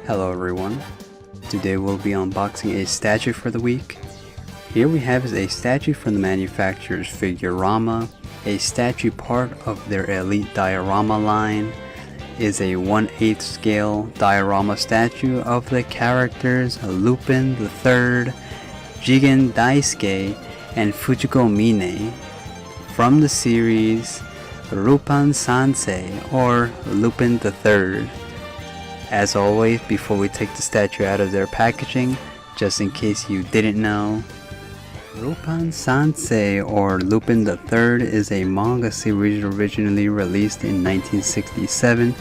Hello everyone, today we'll be unboxing a statue for the week. Here we have is a statue from the manufacturer's Figurama. A statue part of their Elite Diorama line is a 1/8 scale diorama statue of the characters Lupin the Third, Jigen Daisuke, and Fujiko Mine from the series Lupin III or Lupin the Third. As always, before we take the statue out of their packaging, just in case you didn't know, Lupin III or Lupin the Third is a manga series originally released in 1967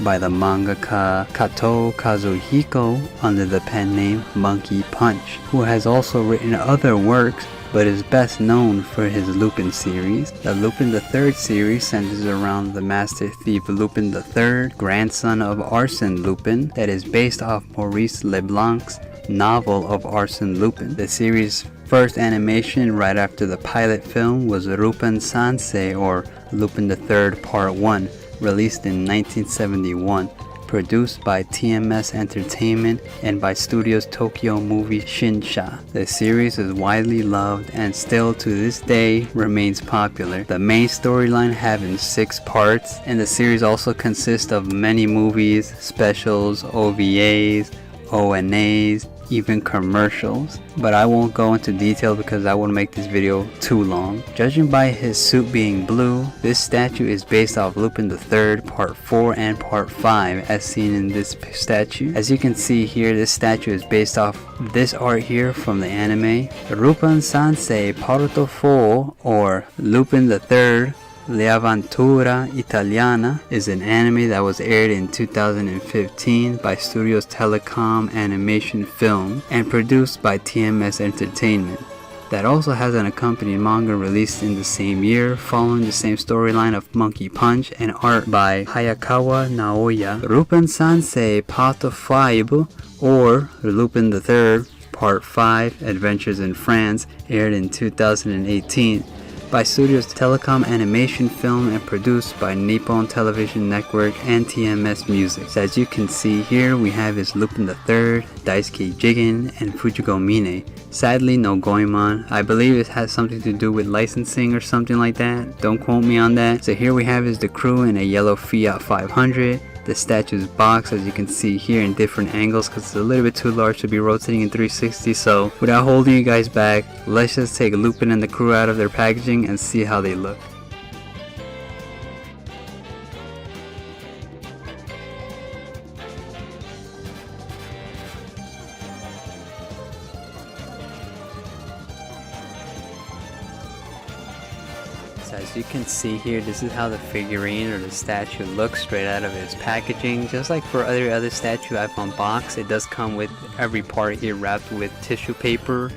by the mangaka Kazuhiko under the pen name Monkey Punch, who has also written other works but is best known for his Lupin series. The Lupin the Third series centers around the master thief Lupin the Third, grandson of Arsène Lupin, that is based off Maurice Leblanc's novel of Arsène Lupin. The series' first animation right after the pilot film was Lupin III or Lupin the Third Part 1, released in 1971. Produced by TMS Entertainment and by Studios Tokyo Movie Shinsha. The series is widely loved and still to this day remains popular. The main storyline having 6 parts, and the series also consists of many movies, specials, OVAs, ONAs, even commercials, but I won't go into detail because I wouldn't make this video too long. Judging by his suit being blue, this statue is based off Lupin the Third Part 4 and Part 5 as seen in this statue. As you can see here, this statue is based off this art here from the anime. Lupin III Parte 4 or Lupin the Third L'Avventura Italiana is an anime that was aired in 2015 by Studios Telecom Animation Film and produced by TMS Entertainment. That also has an accompanying manga released in the same year following the same storyline of Monkey Punch and art by Hayakawa Naoya. Lupin III Parte 5 or Lupin the Third Part 5 Adventures in France aired in 2018 by Studios Telecom Animation Film and produced by Nippon Television Network and TMS Music. So as you can see here, we have is Lupin the Third, Daisuke Jigen, and Fujiko Mine. Sadly, no Goemon. I believe it has something to do with licensing or something like that. Don't quote me on that. So here we have is the crew in a yellow Fiat 500. The statue's box, as you can see here, in different angles because it's a little bit too large to be rotating in 360. So without holding you guys back, let's just take Lupin and the crew out of their packaging and see how they look. So as you can see here, this is how the figurine or the statue looks straight out of its packaging. Just like for other statue I've unboxed, it does come with every part here wrapped with tissue paper.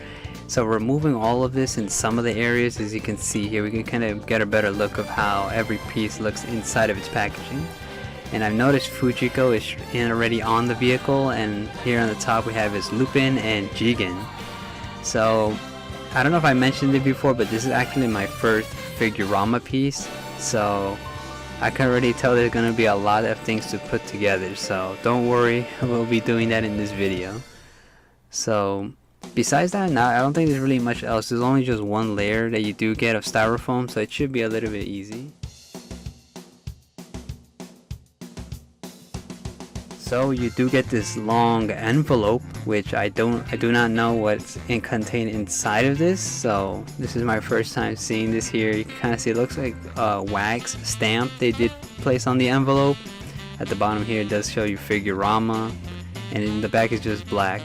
So removing all of this in some of the areas, as you can see here, we can kind of get a better look of how every piece looks inside of its packaging. And I've noticed Fujiko is already on the vehicle, and here on the top we have is Lupin and Jigen. So I don't know if I mentioned it before, but this is actually my first Figurama piece, so I can already tell there's gonna be a lot of things to put together, so don't worry, we'll be doing that in this video. So besides that, now I don't think there's really much else. There's only just one layer that you do get of styrofoam, so it should be a little bit easy. So you do get this long envelope, which I do not know what's contained inside of this. So this is my first time seeing this here. You can kind of see it looks like a wax stamp they did place on the envelope. At the bottom here it does show you Figurama, and in the back is just black.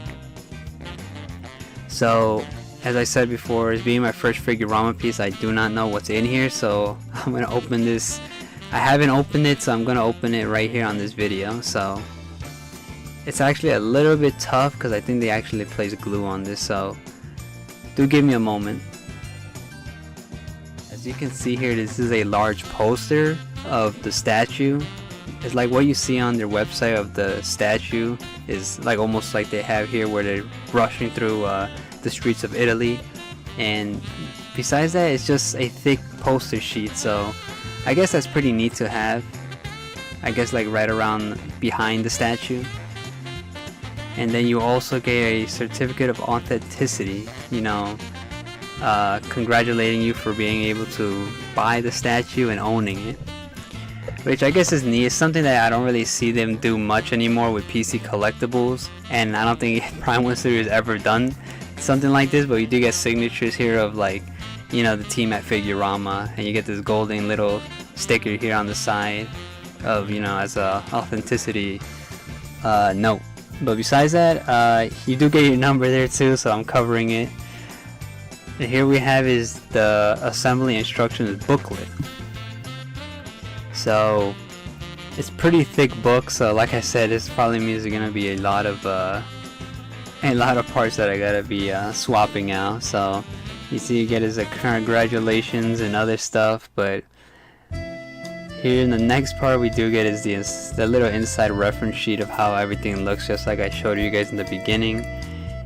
So as I said before, as being my first Figurama piece, I do not know what's in here. So I'm gonna open this. I haven't opened it, so I'm gonna open it right here on this video. So it's actually a little bit tough because I think they actually placed glue on this, so do give me a moment. As you can see here, this is a large poster of the statue. It's like what you see on their website of the statue is like almost like they have here where they're rushing through the streets of Italy. And besides that, it's just a thick poster sheet, so I guess that's pretty neat to have. I guess like right around behind the statue. and then you also get a certificate of authenticity, you know, congratulating you for being able to buy the statue and owning it, which I guess is neat. It's something that I don't really see them do much anymore with PC collectibles, and I don't think Prime 1 Studio has ever done something like this, but you do get signatures here of, like, you know, the team at Figurama, and you get this golden little sticker here on the side of, you know, as a authenticity note. But besides that, you do get your number there too, so I'm covering it. And here we have is the assembly instructions booklet. So it's pretty thick book, so like I said, this probably means there's gonna be a lot of parts that I gotta be swapping out. So you see, you get his congratulations and other stuff, but here in the next part we do get is the little inside reference sheet of how everything looks, just like I showed you guys in the beginning.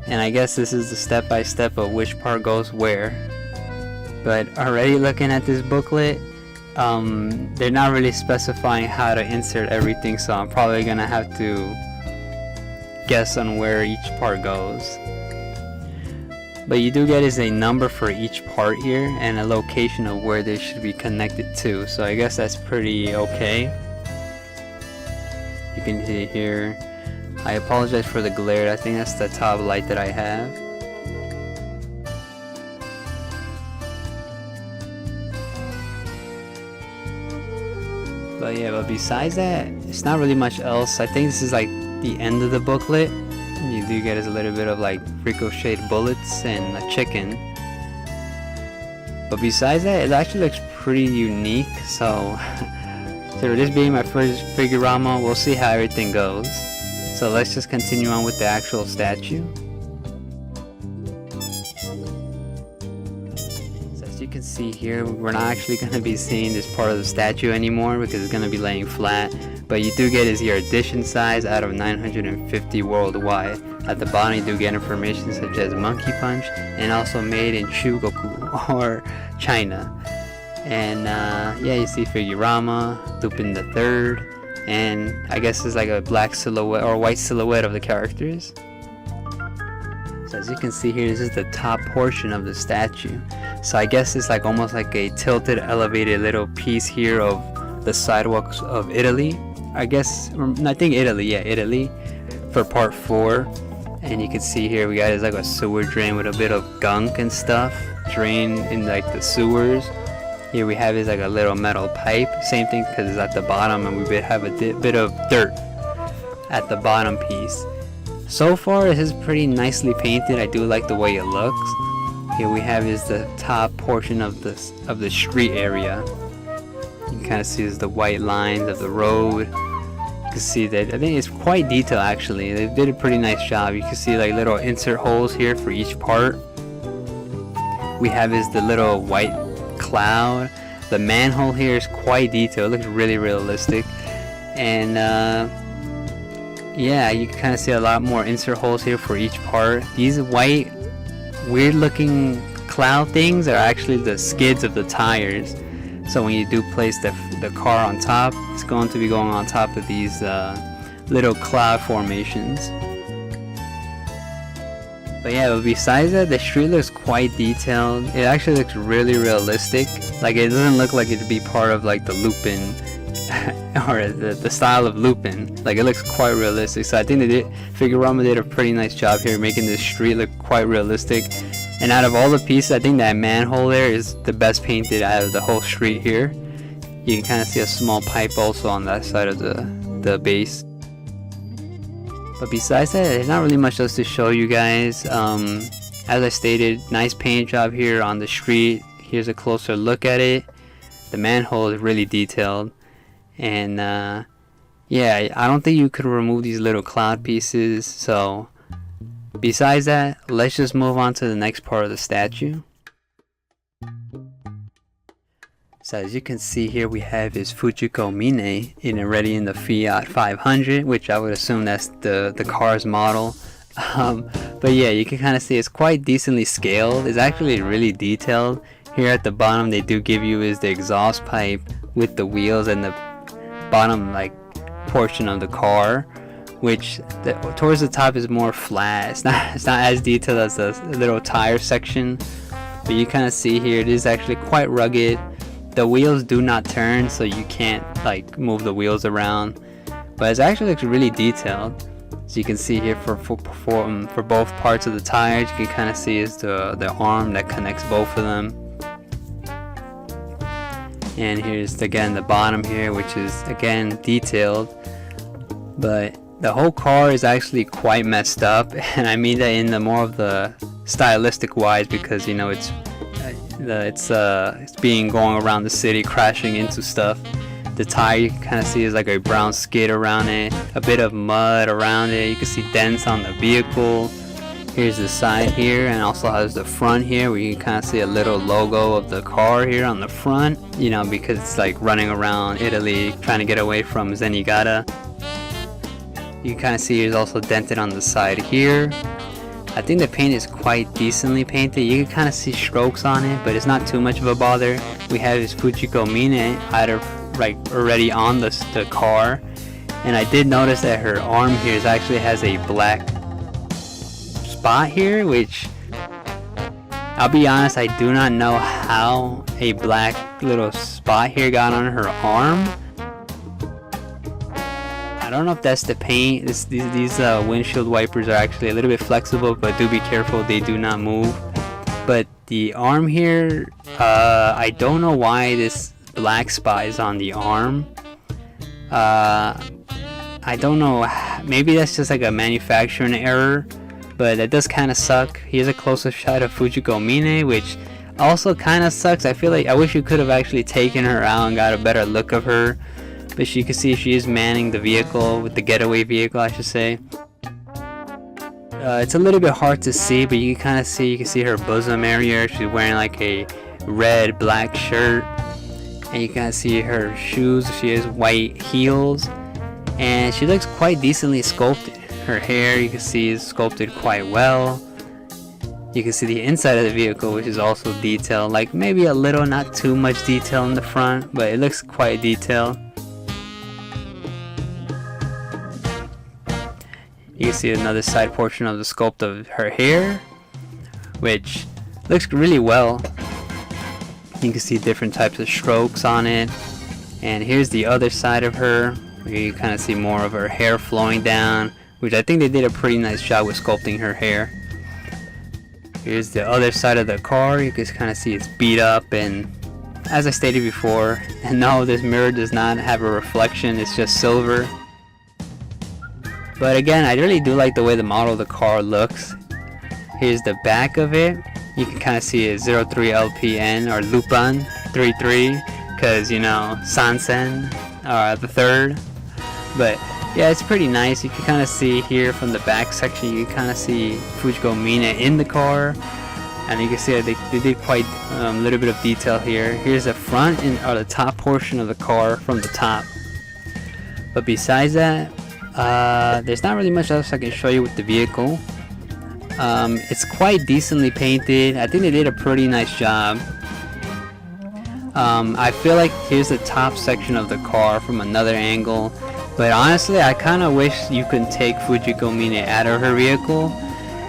And I guess this is the step-by-step of which part goes where. But already looking at this booklet, they're not really specifying how to insert everything, so I'm probably gonna have to guess on where each part goes. But you do get is a number for each part here and a location of where they should be connected to, so I guess that's pretty okay. You can see here, I apologize for the glare, I think that's the top light that I have. But yeah, but besides that, it's not really much else. I think this is like the end of the booklet. You do get a little bit of like ricocheted bullets and a chicken. But besides that, it actually looks pretty unique. So, so this being my first Figurama, we'll see how everything goes. So let's just continue on with the actual statue. So as you can see here, we're not actually going to be seeing this part of the statue anymore because it's going to be laying flat. But you do get is your edition size out of 950 worldwide. At the bottom you do get information such as Monkey Punch and also made in Chugoku or China. And yeah, you see Figurama, Lupin the Third, and I guess it's like a black silhouette or white silhouette of the characters. So as you can see here, this is the top portion of the statue. So I guess it's like almost like a tilted elevated little piece here of the sidewalks of Italy. I think Italy, yeah, Italy, for part 4. And you can see here we got is like a sewer drain with a bit of gunk and stuff drained in like the sewers. Here we have is like a little metal pipe, same thing because it's at the bottom, and we have a bit of dirt at the bottom piece. So far this is pretty nicely painted. I do like the way it looks. Here we have is the top portion of the street area. You can kind of see is the white lines of the road. You can see that I think it's quite detailed actually. They did a pretty nice job. You can see like little insert holes here for each part. We have is the little white cloud. The manhole here is quite detailed. It looks really realistic. And yeah, you can kind of see a lot more insert holes here for each part. These white weird looking cloud things are actually the skids of the tires. So when you do place the car on top, it's going to be going on top of these little cloud formations. But yeah, but besides that, the street looks quite detailed. It actually looks really realistic. Like it doesn't look like it'd be part of like the Lupin or the style of Lupin. Like it looks quite realistic. So I think Figurama did a pretty nice job here making this street look quite realistic. And out of all the pieces, I think that manhole there is the best painted out of the whole street here. You can kind of see a small pipe also on that side of the base. But besides that, there's not really much else to show you guys. As I stated, nice paint job here on the street. Here's a closer look at it. The manhole is really detailed. And yeah, I don't think you could remove these little cloud pieces. So besides that, let's just move on to the next part of the statue. So as you can see here, we have his Fujiko Mine already in the Fiat 500, which I would assume that's the car's model. But yeah, you can kind of see it's quite decently scaled. It's actually really detailed. Here at the bottom, they do give you is the exhaust pipe with the wheels and the bottom like portion of the car which towards the top is more flat. It's not as detailed as the little tire section, but you kind of see here it is actually quite rugged. The wheels do not turn, so you can't like move the wheels around, but it actually looks really detailed. So you can see here for both parts of the tires, you can kind of see is the arm that connects both of them. And here's again the bottom here, which is again detailed, but the whole car is actually quite messed up, and I mean that in the more of the stylistic wise, because you know it's being going around the city, crashing into stuff. The tire you can kind of see is like a brown skid around it, a bit of mud around it. You can see dents on the vehicle. Here's the side here, and also has the front here where you can kind of see a little logo of the car here on the front, you know, because it's like running around Italy trying to get away from Zenigata. You can kind of see it's also dented on the side here. I think the paint is quite decently painted. You can kind of see strokes on it, but it's not too much of a bother. We have this Fujiko Mine already on the car, and I did notice that her arm here actually has a black spot here, which I'll be honest, I do not know how a black little spot here got on her arm. I don't know if that's the paint. These windshield wipers are actually a little bit flexible, but do be careful, they do not move. But the arm here, I don't know why this black spot is on the arm. I don't know, maybe that's just like a manufacturing error, but that does kind of suck. Here's a close-up shot of Fujiko Mine, which also kind of sucks. I feel like I wish you could have actually taken her out and got a better look of her. But you can see she is manning the vehicle, with the getaway vehicle I should say. It's a little bit hard to see, but you can kind of see, you can see her bosom area. She's wearing like a red black shirt, and you kind of see her shoes. She has white heels, and she looks quite decently sculpted. Her hair you can see is sculpted quite well. You can see the inside of the vehicle, which is also detailed, like maybe a little, not too much detail in the front, but it looks quite detailed. You can see another side portion of the sculpt of her hair, which looks really well. You can see different types of strokes on it. And here's the other side of her, where you kind of see more of her hair flowing down, which I think they did a pretty nice job with sculpting her hair. Here's the other side of the car. You can kind of see it's beat up, and as I stated before, and no, this mirror does not have a reflection, it's just silver. But again, I really do like the way the model of the car looks. Here's the back of it. You can kind of see it 03 LPN or Lupin 33, because you know Sansen the third. But yeah, it's pretty nice. You can kind of see here from the back section, you can kind of see Fujiko Mine in the car, and you can see that they did quite a little bit of detail here. Here's the front or the top portion of the car from the top. But besides that, there's not really much else I can show you with the vehicle. It's quite decently painted. I think they did a pretty nice job. I feel like here's the top section of the car from another angle, but honestly I kind of wish you could take Fujiko Mine out of her vehicle.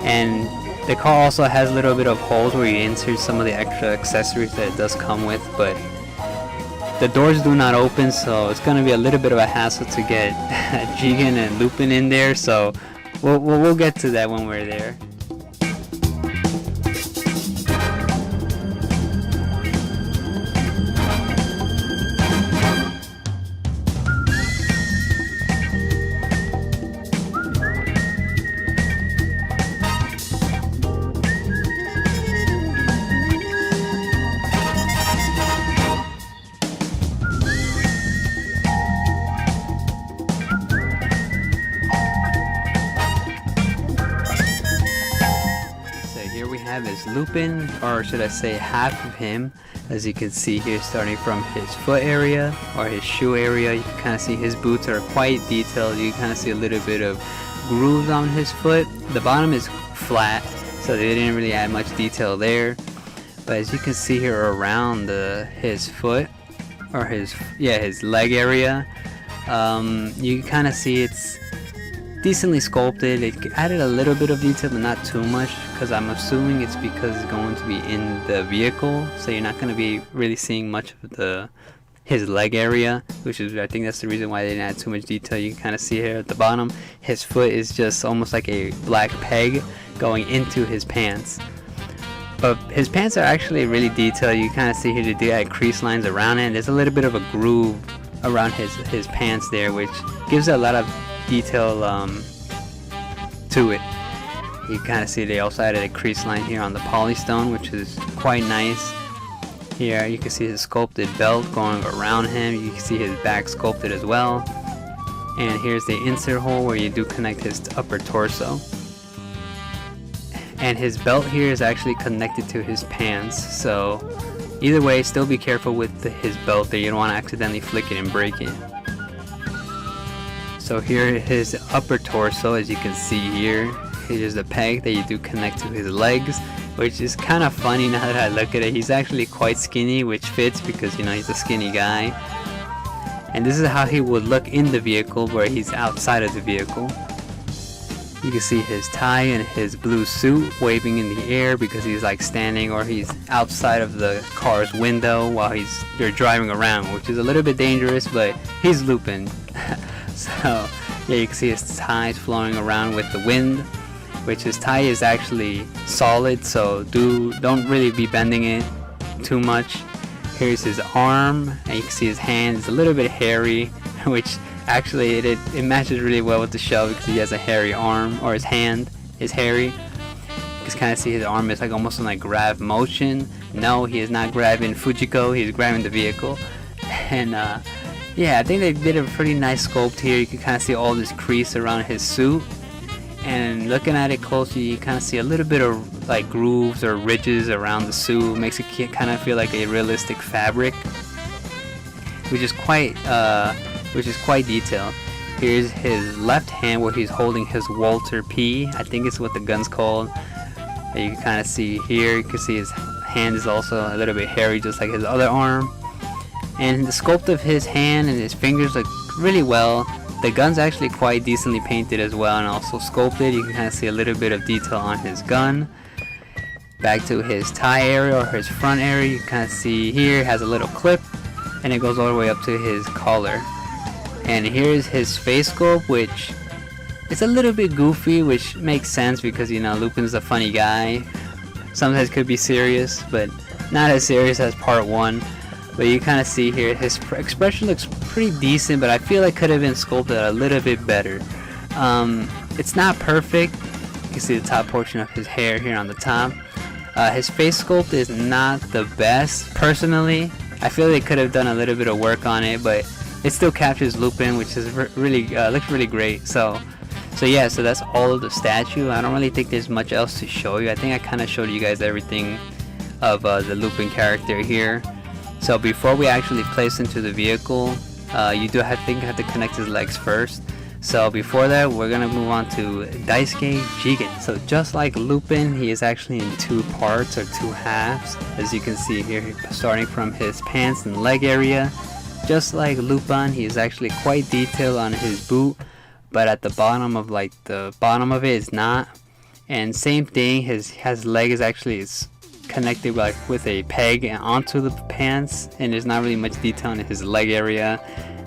And the car also has a little bit of holes where you insert some of the extra accessories that it does come with, but the doors do not open, so it's going to be a little bit of a hassle to get Jigen and Lupin in there, so we'll get to that when we're there. Is Lupin, or should I say half of him, as you can see here, starting from his foot area or his shoe area. You can kind of see his boots are quite detailed. You can kind of see a little bit of grooves on his foot. The bottom is flat, so they didn't really add much detail there, but as you can see here around his foot or his leg area, you can kind of see it's decently sculpted. It added a little bit of detail, but not too much, because I'm assuming it's because it's going to be in the vehicle, so you're not going to be really seeing much of his leg area, which is, I think that's the reason why they didn't add too much detail. You can kind of see here at the bottom, his foot is just almost like a black peg going into his pants. But his pants are actually really detailed. You kind of see here they do add crease lines around it, and there's a little bit of a groove around his pants there, which gives it a lot of detail to it. You kind of see they also added a crease line here on the polystone, which is quite nice. Here you can see his sculpted belt going around him. You can see his back sculpted as well. And here's the insert hole where you do connect his upper torso. And his belt here is actually connected to his pants, so either way, still be careful with his belt there. You don't want to accidentally flick it and break it. So here his upper torso, as you can see here. Here's the peg that you do connect to his legs, which is kind of funny now that I look at it. He's actually quite skinny, which fits because, you know, he's a skinny guy. And this is how he would look in the vehicle, where he's outside of the vehicle. You can see his tie and his blue suit waving in the air because he's like standing, or he's outside of the car's window while they're driving around, which is a little bit dangerous, but he's Lupin. So yeah, you can see his ties flowing around with the wind, which his tie is actually solid, so don't really be bending it too much. Here's his arm, and you can see his hand is a little bit hairy, which actually it matches really well with the shell because he has a hairy arm, or his hand is hairy. You can kind of see his arm is like almost in like grab motion. No, he is not grabbing Fujiko, he's grabbing the vehicle. And yeah, I think they did a pretty nice sculpt here. You can kind of see all this crease around his suit. And looking at it closely, you kind of see a little bit of like grooves or ridges around the suit. Makes it kind of feel like a realistic fabric, which is quite detailed. Here's his left hand where he's holding his Walter P. I think it's what the gun's called. And you can kind of see here. You can see his hand is also a little bit hairy, just like his other arm. And the sculpt of his hand and his fingers look really well. The gun's actually quite decently painted as well, and also sculpted. You can kind of see a little bit of detail on his gun. Back to his tie area, or his front area, you can kind of see here it has a little clip, and it goes all the way up to his collar. And here's his face sculpt, which is a little bit goofy, which makes sense because, you know, Lupin's a funny guy. Sometimes could be serious, but not as serious as part 1. But you kind of see here his expression looks pretty decent, but I feel like could have been sculpted a little bit better. It's not perfect. You can see the top portion of his hair here on the top. His face sculpt is not the best, personally. I feel they could have done a little bit of work on it, but it still captures Lupin, which is really looks really great. So yeah, so that's all of the statue. I don't really think there's much else to show you. I think I kind of showed you guys everything of the Lupin character here. So before we actually place into the vehicle, you do have to connect his legs first. So before that, we're gonna move on to Daisuke Jigen. So just like Lupin, he is actually in 2 parts, or 2 halves, as you can see here, starting from his pants and leg area. Just like Lupin, he is actually quite detailed on his boot, but at the bottom of it is not. And same thing, his leg is actually connected like with a peg onto the pants, and there's not really much detail in his leg area,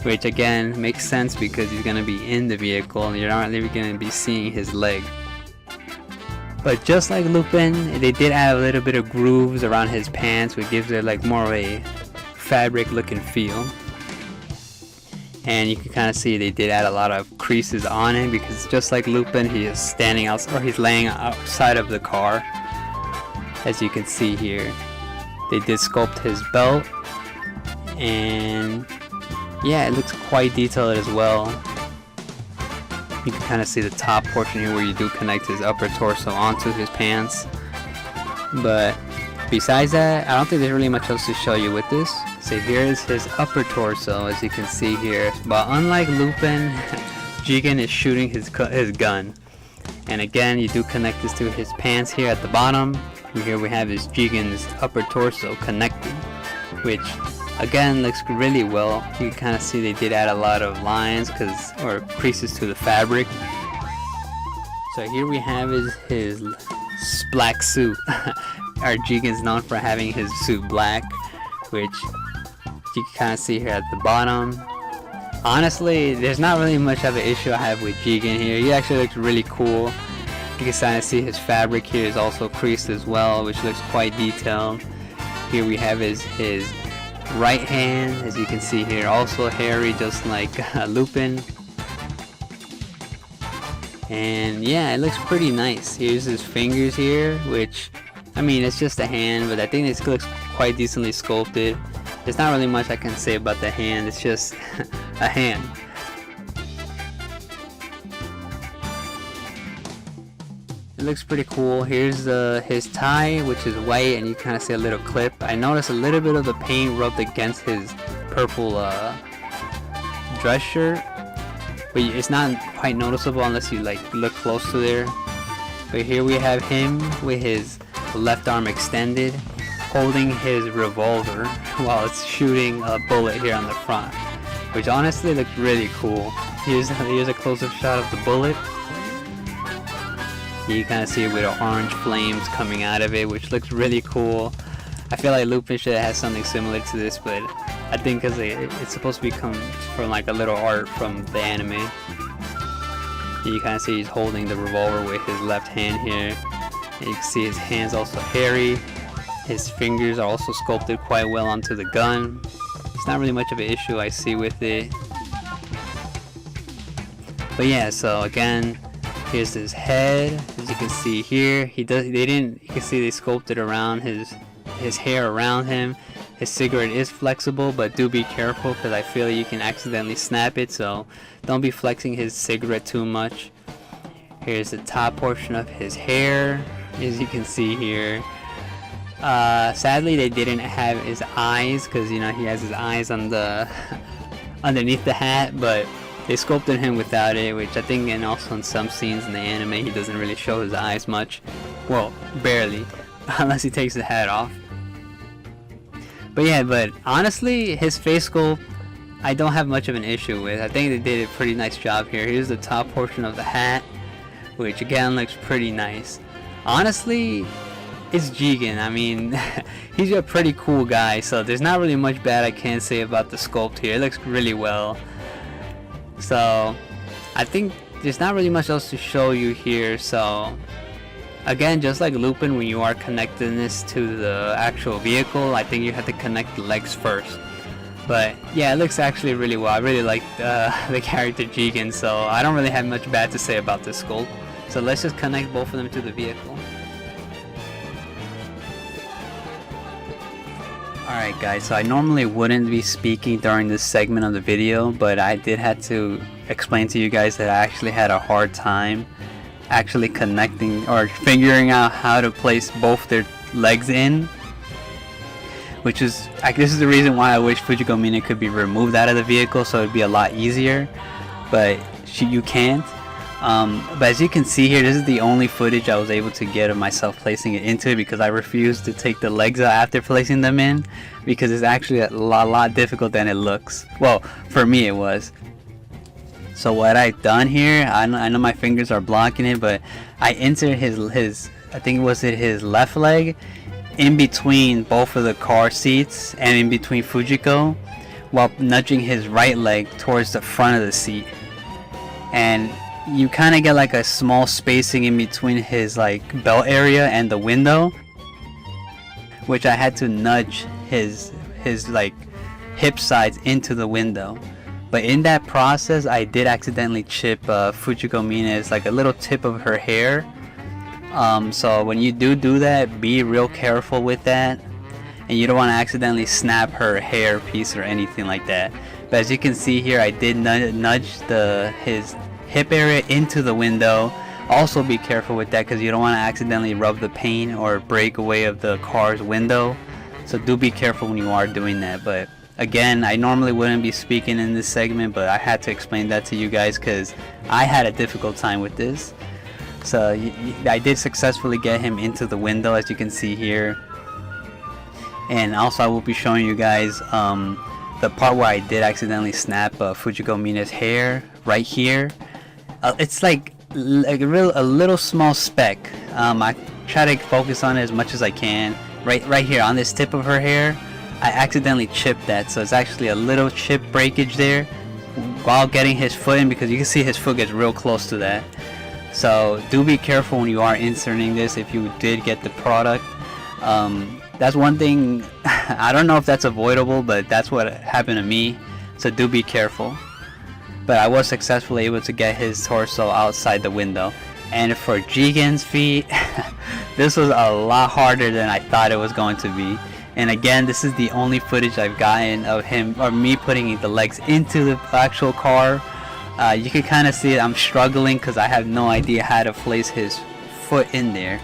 which again makes sense because he's going to be in the vehicle and you're not really going to be seeing his leg. But just like Lupin, they did add a little bit of grooves around his pants, which gives it like more of a fabric looking feel. And you can kind of see they did add a lot of creases on him because just like Lupin, he is standing out, or he's laying outside of the car. As you can see here, they did sculpt his belt, and yeah, it looks quite detailed as well. You can kind of see the top portion here where you do connect his upper torso onto his pants. But besides that, I don't think there's really much else to show you with this. So here's his upper torso, as you can see here. But unlike Lupin, Jigen is shooting his gun. And again, you do connect this to his pants here at the bottom. And here we have his Jigen's upper torso connected, which again looks really well. You can kind of see they did add a lot of lines or creases to the fabric, So here we have his black suit. Our Jigen's known for having his suit black, which you can kind of see here at the bottom. Honestly, there's not really much of an issue I have with Jigen here. He actually looks really cool. You can kind of see his fabric here is also creased as well, which looks quite detailed. Here we have his right hand, as you can see here, also hairy, just like Lupin. And yeah, it looks pretty nice. Here's his fingers here, which, I mean, it's just a hand, but I think this looks quite decently sculpted. There's not really much I can say about the hand, it's just a hand. It looks pretty cool. Here's his tie, which is white, and you kind of see a little clip. I noticed a little bit of the paint rubbed against his purple dress shirt, but it's not quite noticeable unless you like look close to there. But here we have him with his left arm extended, holding his revolver while it's shooting a bullet here on the front, which honestly looks really cool. Here's a close-up shot of the bullet. You kind of see it with the orange flames coming out of it, which looks really cool. I feel like Lupin should have something similar to this, but I think because it's supposed to come from like a little art from the anime. You kind of see he's holding the revolver with his left hand here. And you can see his hands also hairy. His fingers are also sculpted quite well onto the gun. It's not really much of an issue I see with it. But yeah, so again, here's his head. As you can see here, you can see they sculpted around his hair around him. His cigarette is flexible, but do be careful because I feel you can accidentally snap it, so don't be flexing his cigarette too much. Here's the top portion of his hair, as you can see here. Sadly, they didn't have his eyes because, you know, he has his eyes on the underneath the hat, but they sculpted him without it, which I think, and also in some scenes in the anime, he doesn't really show his eyes much. Well, barely, unless he takes the hat off. But yeah, but honestly, his face sculpt, I don't have much of an issue with. I think they did a pretty nice job here. Here's the top portion of the hat, which again looks pretty nice. Honestly, it's Jigen. I mean, he's a pretty cool guy, so there's not really much bad I can say about the sculpt here. It looks really well. So I think there's not really much else to show you here. So again, just like Lupin, when you are connecting this to the actual vehicle, I think you have to connect the legs first. But yeah, it looks actually really well. I really like the character Jigen, so I don't really have much bad to say about this sculpt. So let's just connect both of them to the vehicle. Alright guys, so I normally wouldn't be speaking during this segment of the video, but I did have to explain to you guys that I actually had a hard time actually connecting or figuring out how to place both their legs in, which is, this is the reason why I wish Fujiko Mine could be removed out of the vehicle so it'd be a lot easier, but you can't. But as you can see here, this is the only footage I was able to get of myself placing it into it, because I refused to take the legs out after placing them in, because it's actually a lot difficult than it looks. Well, for me it was. So what I've done here, I know my fingers are blocking it, but I entered his I think his left leg in between both of the car seats and in between Fujiko, while nudging his right leg towards the front of the seat. And you kind of get like a small spacing in between his like belt area and the window, which I had to nudge his like hip sides into the window. But in that process, I did accidentally chip Fujiko Mine's like a little tip of her hair. So when you do that, be real careful with that, and you don't want to accidentally snap her hair piece or anything like that. But as you can see here, I did nudge his hip area into the window. Also be careful with that, because you don't want to accidentally rub the paint or break away of the car's window. So do be careful when you are doing that. But again, I normally wouldn't be speaking in this segment, but I had to explain that to you guys because I had a difficult time with this. So I did successfully get him into the window, as you can see here. And also I will be showing you guys the part where I did accidentally snap Fujiko Mine's hair right here. It's like like a little small speck. I try to focus on it as much as I can. Right here on this tip of her hair, I accidentally chipped that, so it's actually a little chip breakage there while getting his foot in, because you can see his foot gets real close to that. So do be careful when you are inserting this if you did get the product. That's one thing. I don't know if that's avoidable, but that's what happened to me, so do be careful. But I was successfully able to get his torso outside the window. And for Jigen's feet, this was a lot harder than I thought it was going to be. And again, this is the only footage I've gotten of him, or me putting the legs into the actual car. You can kind of see it, I'm struggling because I have no idea how to place his foot in there.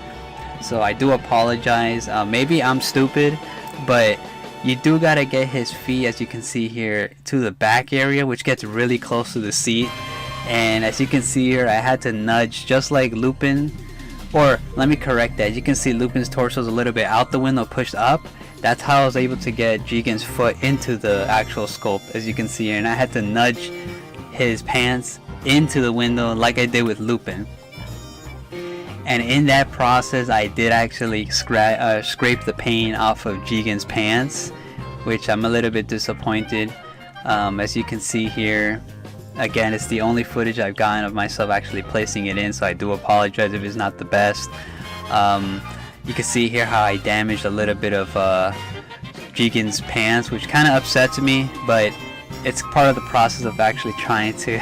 So I do apologize. Maybe I'm stupid, but you do gotta get his feet, as you can see here, to the back area, which gets really close to the seat. And as you can see here, I had to nudge just like Lupin. Or let me correct that, you can see Lupin's torso is a little bit out the window, pushed up. That's how I was able to get Jigen's foot into the actual sculpt, as you can see here. And I had to nudge his pants into the window like I did with Lupin. And in that process, I did actually scrape the paint off of Jigen's pants, which I'm a little bit disappointed. As you can see here, again, it's the only footage I've gotten of myself actually placing it in, so I do apologize if it's not the best. You can see here how I damaged a little bit of Jigen's pants, which kind of upsets me, but it's part of the process of actually trying to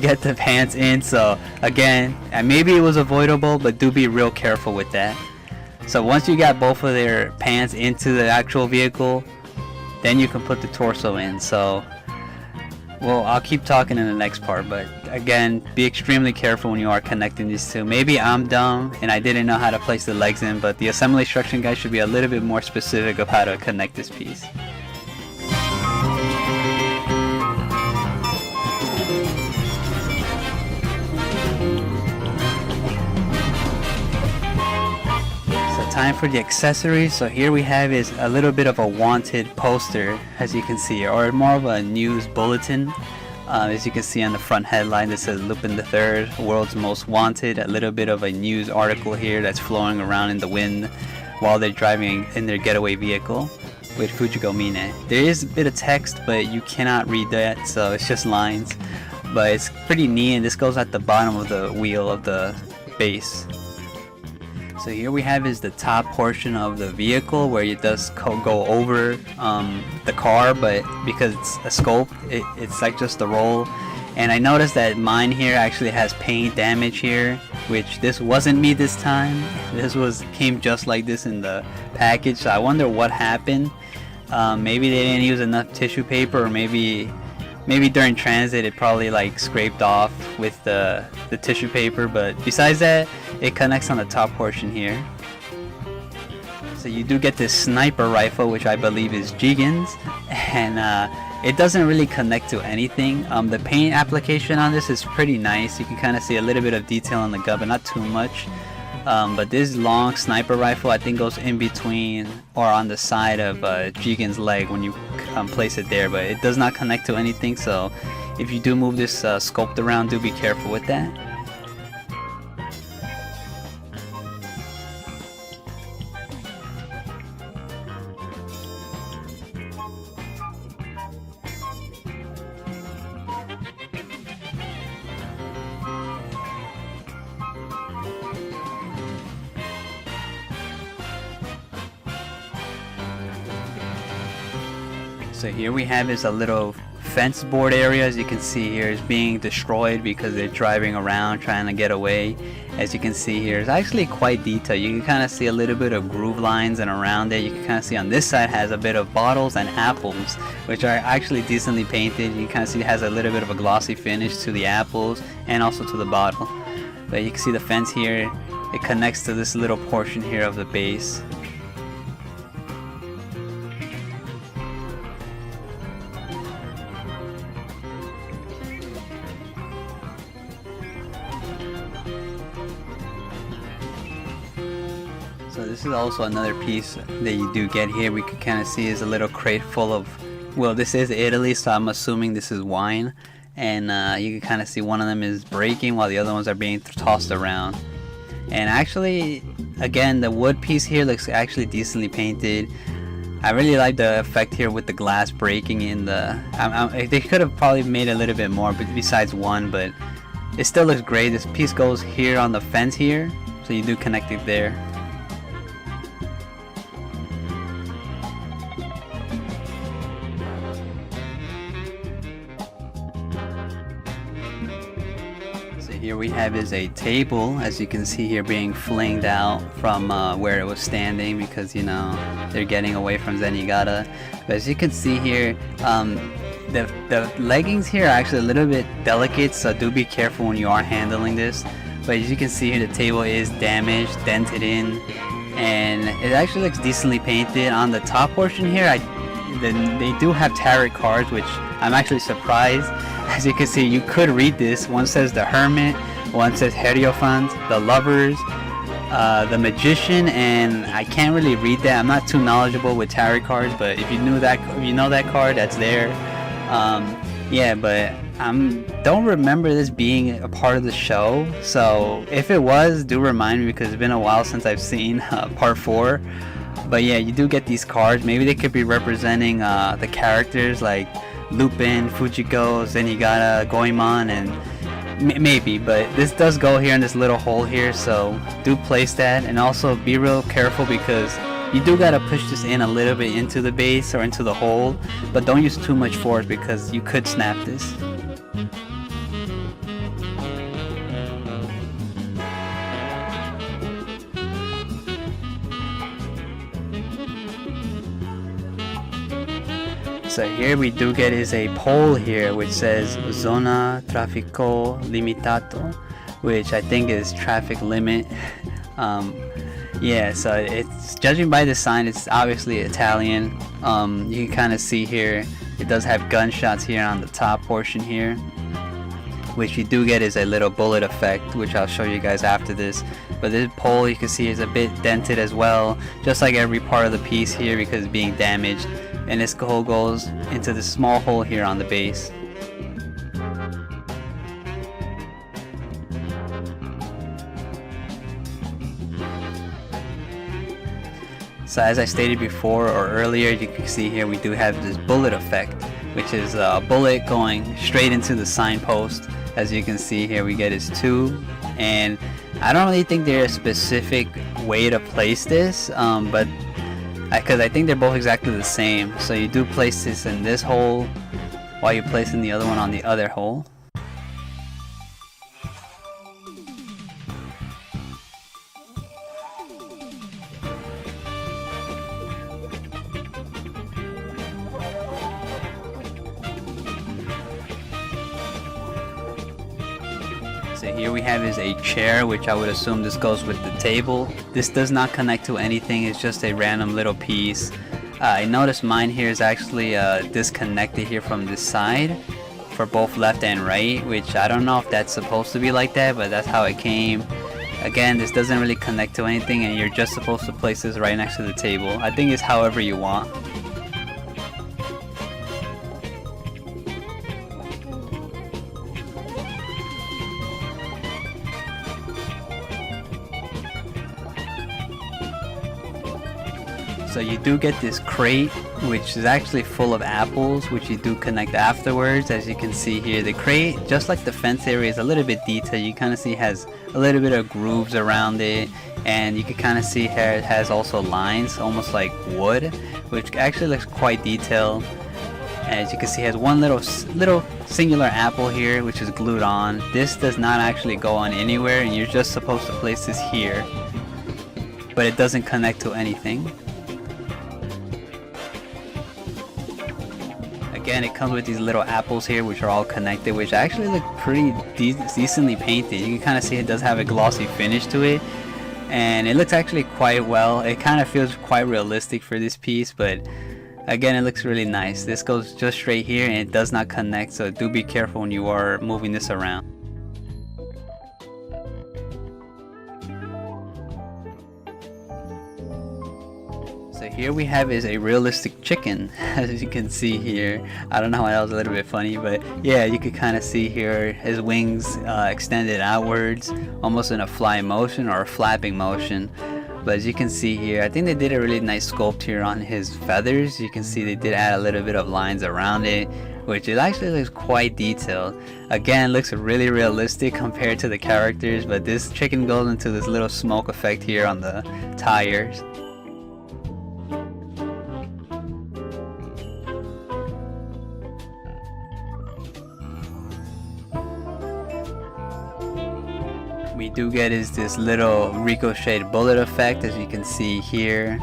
get the pants in. So again, and maybe it was avoidable, but do be real careful with that. So once you got both of their pants into the actual vehicle, then you can put the torso in. So, well, I'll keep talking in the next part, but again, be extremely careful when you are connecting these two. Maybe I'm dumb and I didn't know how to place the legs in, but the assembly instruction guide should be a little bit more specific of how to connect this piece. Time for the accessories. So here we have is a little bit of a wanted poster, as you can see, or more of a news bulletin. As you can see on the front headline, that says Lupin the Third, world's most wanted. A little bit of a news article here that's flowing around in the wind while they're driving in their getaway vehicle with Fujiko Mine. There is a bit of text, but you cannot read that, so it's just lines. But it's pretty neat, and this goes at the bottom of the wheel of the base. So here we have is the top portion of the vehicle where it does go over the car, but because it's a sculpt, it's like just the roll. And I noticed that mine here actually has paint damage here, which this wasn't me this time. This came just like this in the package, so I wonder what happened. Maybe they didn't use enough tissue paper, or maybe during transit it probably like scraped off with the tissue paper, but besides that, it connects on the top portion here. So you do get this sniper rifle, which I believe is Jigen's, and it doesn't really connect to anything. The paint application on this is pretty nice. You can kind of see a little bit of detail on the gun, but not too much. But this long sniper rifle, I think, goes in between or on the side of Jigen's leg when you place it there, but it does not connect to anything. So if you do move this sculpt around, do be careful with that. So here we have is a little fence board area, as you can see here, is being destroyed because they're driving around trying to get away. As you can see here, it's actually quite detailed. You can kind of see a little bit of groove lines, and around it you can kind of see on this side has a bit of bottles and apples, which are actually decently painted. You can kind of see it has a little bit of a glossy finish to the apples and also to the bottle. But you can see the fence here, it connects to this little portion here of the base. So this is also another piece that you do get here. We can kind of see is a little crate full of, well, this is Italy, so I'm assuming this is wine. and you can kind of see one of them is breaking while the other ones are being tossed around. And actually, again, the wood piece here looks actually decently painted. I really like the effect here with the glass breaking in the... they could have probably made a little bit more besides one, but it still looks great. This piece goes here on the fence here, so you do connect it there. Here we have is a table, as you can see here, being flinged out from where it was standing, because you know they're getting away from Zenigata. But as you can see here, the leggings here are actually a little bit delicate, so do be careful when you are handling this. But as you can see here, the table is damaged, dented in, and it actually looks decently painted. On the top portion here, they do have tarot cards, which I'm actually surprised. As you can see, you could read this. One says the Hermit, one says Hierophant, the Lovers, the Magician, and I can't really read that. I'm not too knowledgeable with tarot cards, but if you know that card, that's there. Yeah, but I don't remember this being a part of the show. So if it was, do remind me, because it's been a while since I've seen part 4. But yeah, you do get these cards. Maybe they could be representing the characters like Lupin, Fujiko, Zenigata, Goemon, and maybe, but this does go here in this little hole here, so do place that, and also be real careful because you do gotta push this in a little bit into the base or into the hole, but don't use too much force because you could snap this. So here we do get is a pole here which says Zona Traffico Limitato, which I think is traffic limit. Yeah, so it's, judging by the sign, it's obviously Italian. You can kind of see here it does have gunshots here on the top portion here, which you do get is a little bullet effect, which I'll show you guys after this. But this pole, you can see, is a bit dented as well, just like every part of the piece here, because it's being damaged. And this hole goes into the small hole here on the base. So as I stated before or earlier, you can see here we do have this bullet effect, which is a bullet going straight into the signpost. As you can see here, we get is 2, and I don't really think there's a specific way to place this, but because I think they're both exactly the same. So you do place this in this hole while you're placing the other one on the other hole. So here we have is a chair, which I would assume this goes with the table. This does not connect to anything, it's just a random little piece. I noticed mine here is actually disconnected here from this side for both left and right, which I don't know if that's supposed to be like that, but that's how it came. Again, this doesn't really connect to anything, and you're just supposed to place this right next to the table. I think it's however you want. So you do get this crate, which is actually full of apples, which you do connect afterwards. As you can see here, the crate, just like the fence area, is a little bit detailed. You kind of see it has a little bit of grooves around it, and you can kind of see here it has also lines, almost like wood, which actually looks quite detailed. As you can see, it has one little singular apple here, which is glued on. This does not actually go on anywhere, and you're just supposed to place this here, but it doesn't connect to anything. Again, it comes with these little apples here, which are all connected, which actually look pretty decently painted. You can kind of see it does have a glossy finish to it, and it looks actually quite well. It kind of feels quite realistic for this piece, but again, it looks really nice. This goes just straight here, and it does not connect, so do be careful when you are moving this around. So here we have is a realistic chicken, as you can see here. I don't know why that was a little bit funny, but yeah, you could kind of see here his wings extended outwards, almost in a fly motion or a flapping motion. But as you can see here, I think they did a really nice sculpt here on his feathers. You can see they did add a little bit of lines around it, which it actually looks quite detailed. Again, looks really realistic compared to the characters, but this chicken goes into this little smoke effect here on the tires. We do get is this little ricocheted bullet effect, as you can see here.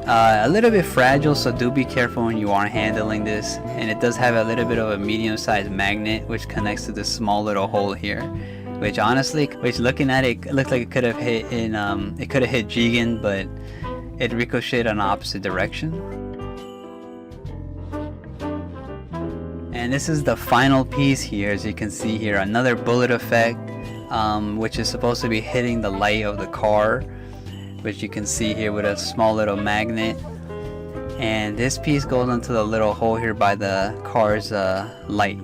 A little bit fragile, so do be careful when you are handling this. And it does have a little bit of a medium-sized magnet which connects to this small little hole here. Which honestly, looking at it, looked like it could have hit in it could have hit Jigen, but it ricocheted in the opposite direction. And this is the final piece here, as you can see here, another bullet effect. Which is supposed to be hitting the light of the car, which you can see here with a small little magnet. And this piece goes into the little hole here by the car's light.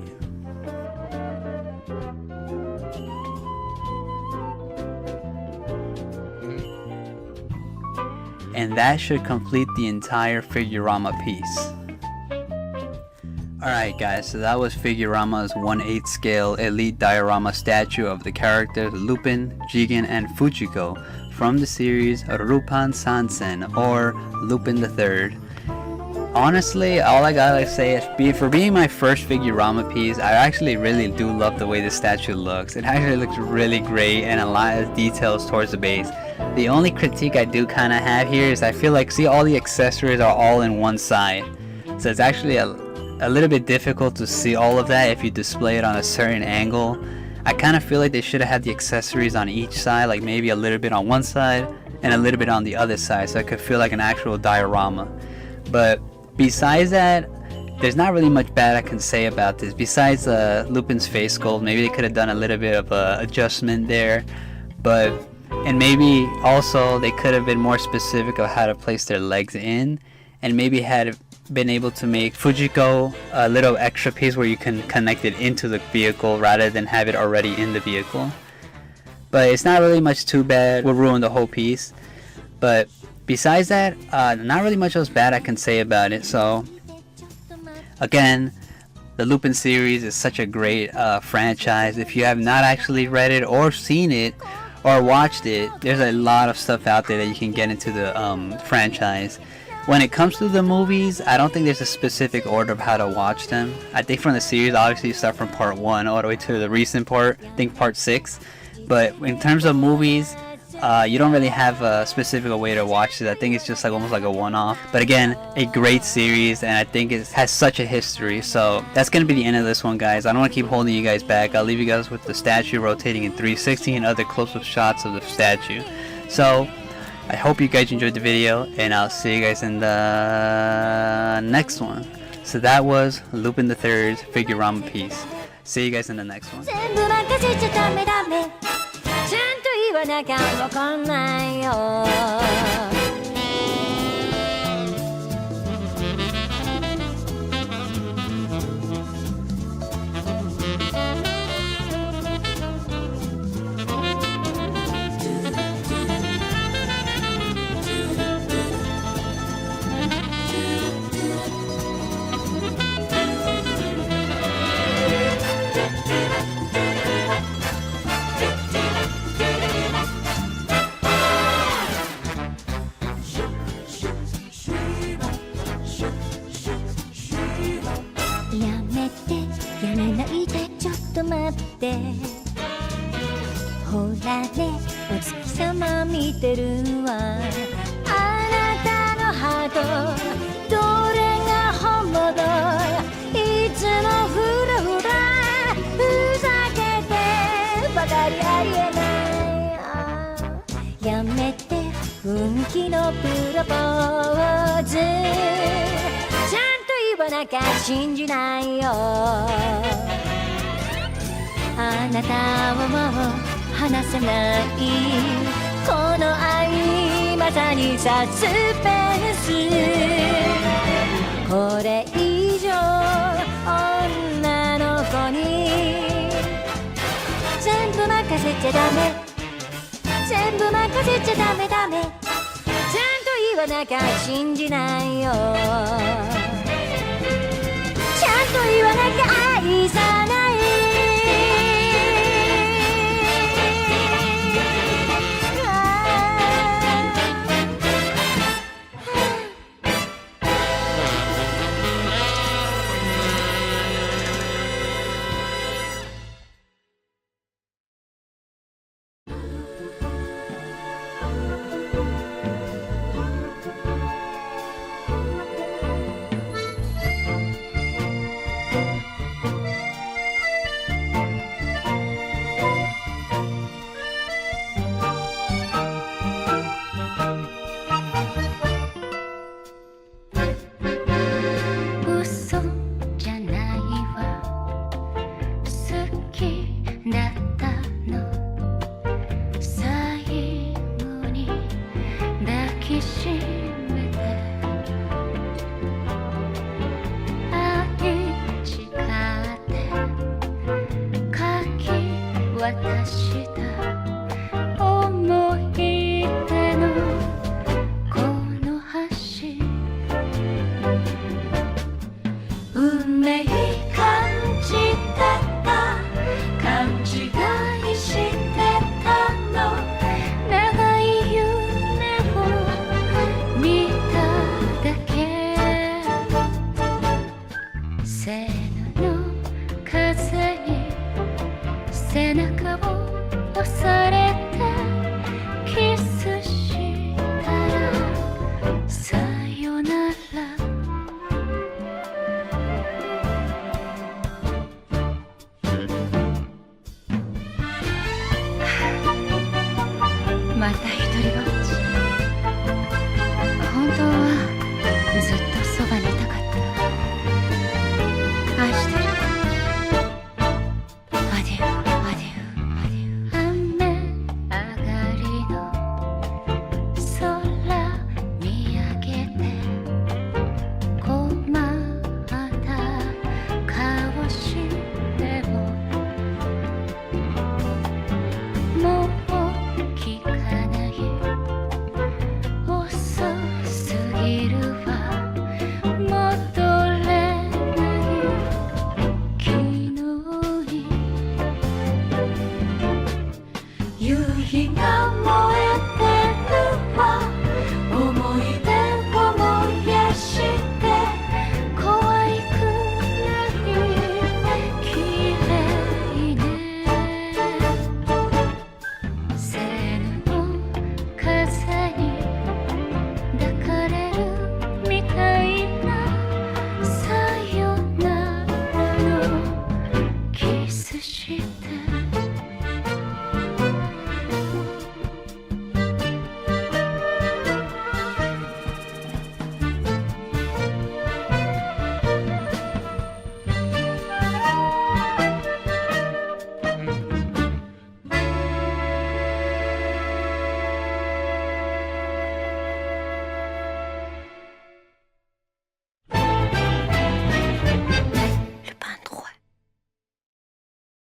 And that should complete the entire Figurama piece. Alright guys, so that was Figurama's 1/8 scale Elite Diorama statue of the characters Lupin, Jigen, and Fujiko from the series Lupin III or Lupin the Third. Honestly, all I gotta say is for being my first Figurama piece, I actually really do love the way this statue looks. It actually looks really great and a lot of details towards the base. The only critique I do kind of have here is I feel like, see, all the accessories are all in one side. So it's actually a little bit difficult to see all of that if you display it on a certain angle. I kind of feel like they should have had the accessories on each side, like maybe a little bit on one side and a little bit on the other side, so it could feel like an actual diorama. But besides that, there's not really much bad I can say about this. Besides Lupin's face sculpt, maybe they could have done a little bit of adjustment there, and maybe also they could have been more specific of how to place their legs in, and maybe had been able to make Fujiko a little extra piece where you can connect it into the vehicle rather than have it already in the vehicle. But it's not really much too bad, would ruin the whole piece. But besides that, not really much else bad I can say about it. So again, the Lupin series is such a great franchise. If you have not actually read it or seen it or watched it, there's a lot of stuff out there that you can get into the franchise. When it comes to the movies, I don't think there's a specific order of how to watch them. I think from the series, obviously you start from part 1 all the way to the recent part, I think part 6. But in terms of movies, you don't really have a specific way to watch it. I think it's just like almost like a one-off. But again, a great series, and I think it has such a history. So that's going to be the end of this one, guys. I don't want to keep holding you guys back. I'll leave you guys with the statue rotating in 360 and other close-up shots of the statue. So I hope you guys enjoyed the video, and I'll see you guys in the next one. So that was Lupin the Third's Figurama piece. See you guys in the next one. ほらね、お月様見てるわ。あなたのハート、どれが本物？いつもフラフラ、ふざけてばかりありえない。やめて本気のプロポーズ、ちゃんと言わなきゃ信じないよ。あなたはもう離せない、この愛まさにサスペンス。これ以上女の子に全部任せちゃダメ、全部任せちゃダメダメ、ちゃんと言わなきゃ信じないよ、ちゃんと言わなきゃ愛さない。日が